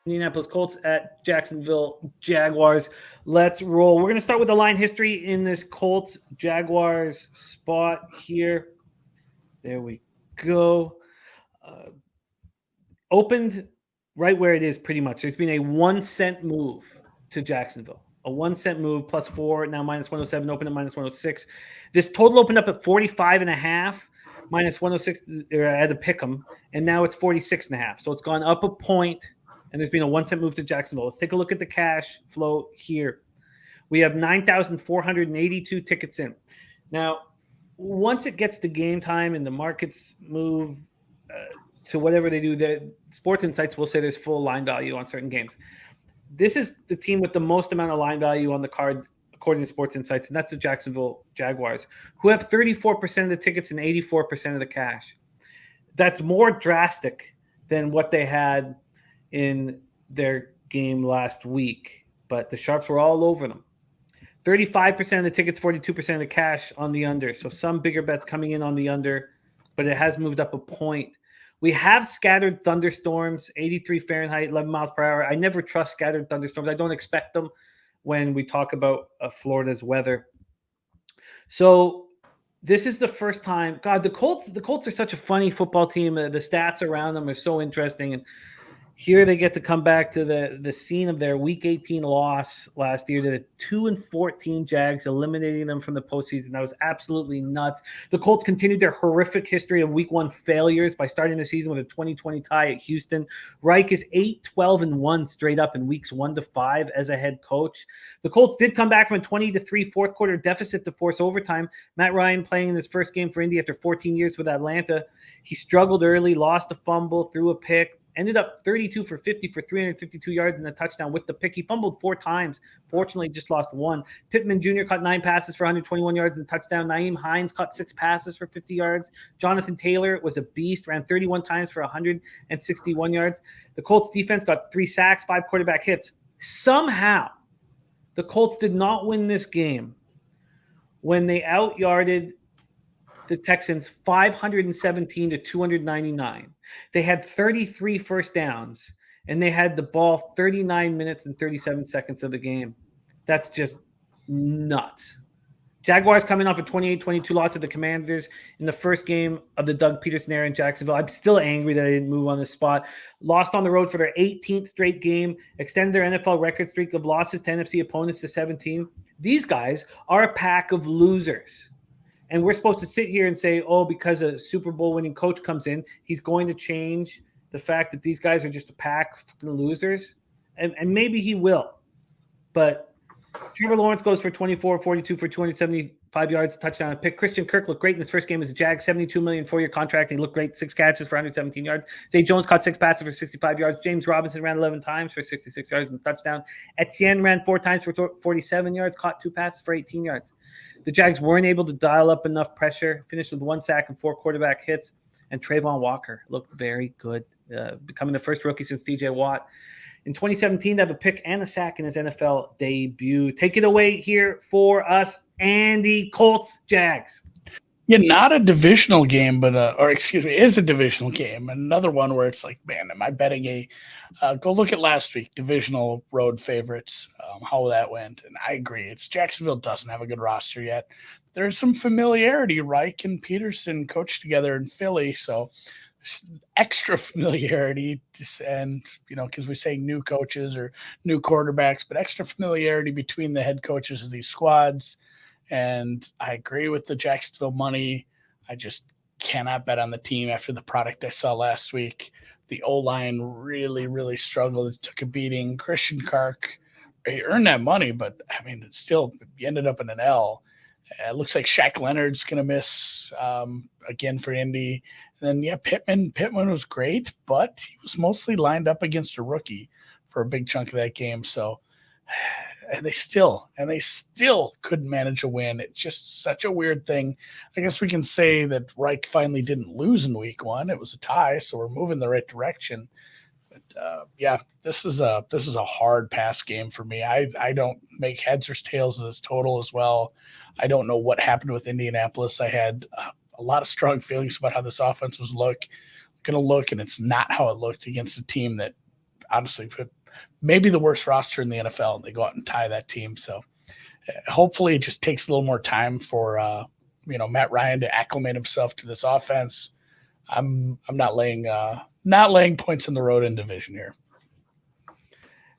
Indianapolis Colts at Jacksonville Jaguars. Let's roll. We're going to start with the line history in this Colts Jaguars spot here. There we go. Uh, Opened right where it is pretty much. There's been a 1 cent move to Jacksonville. A 1 cent move plus four, now minus 107, open at minus 106. This total opened up at 45 and a half, minus 106 at the pick 'em, and now it's 46 and a half. So it's gone up a point, and there's been a 1 cent move to Jacksonville. Let's take a look at the cash flow here. We have 9,482 tickets in. Now, once it gets to game time and the markets move to whatever they do, the Sports Insights will say there's full line value on certain games. This is the team with the most amount of line value on the card, according to Sports Insights, and that's the Jacksonville Jaguars, who have 34% of the tickets and 84% of the cash. That's more drastic than what they had in their game last week, but the Sharps were all over them. 35% of the tickets, 42% of the cash on the under. So some bigger bets coming in on the under, but it has moved up a point. We have scattered thunderstorms, 83 Fahrenheit, 11 miles per hour. I never trust scattered thunderstorms. I don't expect them when we talk about Florida's weather. So this is the first time. God, the Colts are such a funny football team. The stats around them are so interesting. And here they get to come back to the scene of their Week 18 loss last year to the 2-14 Jags, eliminating them from the postseason. That was absolutely nuts. The Colts continued their horrific history of Week 1 failures by starting the season with a 20-20 tie at Houston. Reich is 8-12-1 straight up in weeks 1 to 5 as a head coach. The Colts did come back from a 20-3 fourth quarter deficit to force overtime. Matt Ryan playing in his first game for Indy after 14 years with Atlanta. He struggled early, lost a fumble, threw a pick. Ended up 32 for 50 for 352 yards and a touchdown with the pick. He fumbled 4 times. Fortunately, just lost 1. Pittman Jr. caught 9 passes for 121 yards and a touchdown. Nyheim Hines caught 6 passes for 50 yards. Jonathan Taylor was a beast, ran 31 times for 161 yards. The Colts defense got 3 sacks, 5 quarterback hits. Somehow, the Colts did not win this game when they out-yarded the Texans 517 to 299. They had 33 first downs, and they had the ball 39 minutes and 37 seconds of the game. That's just nuts. Jaguars coming off a 28-22 loss to the Commanders in the first game of the Doug Peterson era in Jacksonville. I'm still angry that I didn't move on this spot. Lost on the road for their 18th straight game, extended their NFL record streak of losses to NFC opponents to 17. These guys are a pack of losers. And we're supposed to sit here and say, oh, because a Super Bowl winning coach comes in, he's going to change the fact that these guys are just a pack of losers. And maybe he will. But Trevor Lawrence goes for 24-42 for 275 yards, touchdown, and pick. Christian Kirk looked great in his first game as a Jag, $72 million 4-year contract. He looked great, 6 catches for 117 yards. Zay Jones caught 6 passes for 65 yards. James Robinson ran 11 times for 66 yards and a touchdown. Etienne ran 4 times for 47 yards, caught 2 passes for 18 yards. The Jags weren't able to dial up enough pressure, finished with 1 sack and 4 quarterback hits, and Trayvon Walker looked very good, becoming the first rookie since TJ Watt in 2017 to have a pick and a sack in his NFL debut. Take it away here for us, Andy. Colts, Jags. Yeah, not a divisional game, but is a divisional game. Another one where it's like, man, am I betting go look at last week, divisional road favorites, how that went. And I agree. Jacksonville doesn't have a good roster yet. There's some familiarity. Reich and Peterson coached together in Philly, so extra familiarity, and because we say new coaches or new quarterbacks, but extra familiarity between the head coaches of these squads. And I agree with the Jacksonville money. I just cannot bet on the team after the product I saw last week. The O-line really, really struggled. It took a beating. Christian Kirk, he earned that money, but I mean, it's still, he ended up in an L. It looks like Shaq Leonard's going to miss again for Indy. And then, Pittman was great, but he was mostly lined up against a rookie for a big chunk of that game. So, and they still couldn't manage a win. It's just such a weird thing. I guess we can say that Reich finally didn't lose in week 1. It was a tie, so we're moving the right direction. But this is a hard pass game for me. I don't make heads or tails of this total as well. I don't know what happened with Indianapolis. I had a lot of strong feelings about how this offense was going to look, and it's not how it looked against a team that honestly maybe the worst roster in the NFL, and they go out and tie that team. So hopefully it just takes a little more time for Matt Ryan to acclimate himself to this offense. I'm not laying points in the road in division here.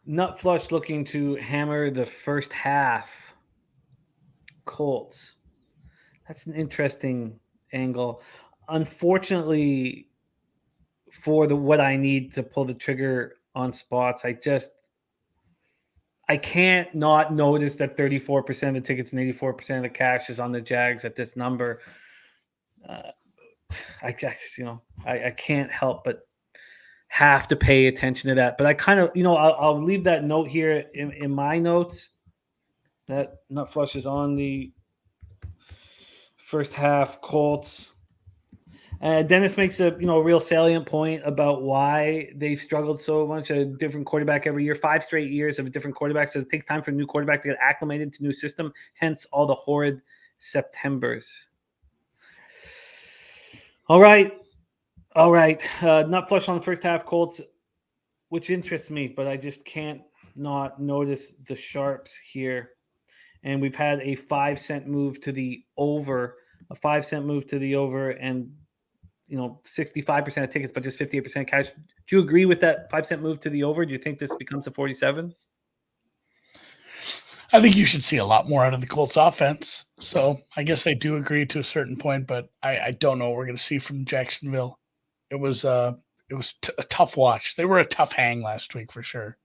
Nut Flush looking to hammer the first half. Colts. That's an interesting angle. Unfortunately, for what I need to pull the trigger on spots, I can't not notice that 34% of the tickets and 84% of the cash is on the Jags at this number. I guess, I can't help but have to pay attention to that. But I kind of, I'll leave that note here in my notes. That Nut Flush is on the first half Colts. Dennis makes a real salient point about why they've struggled so much. A different quarterback every year, 5 straight years of a different quarterback. So it takes time for a new quarterback to get acclimated to new system. Hence all the horrid Septembers. All right. Nut Flush on the first half Colts, which interests me, but I just can't not notice the sharps here. And we've had a 5-cent move to the over, and 65% of tickets, but just 58% cash. Do you agree with that 5-cent move to the over? Do you think this becomes a 47? I think you should see a lot more out of the Colts offense. So I guess I do agree to a certain point, but I don't know what we're going to see from Jacksonville. It was a tough watch. They were a tough hang last week for sure.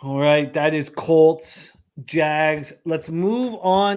All right, that is Colts, Jags. Let's move on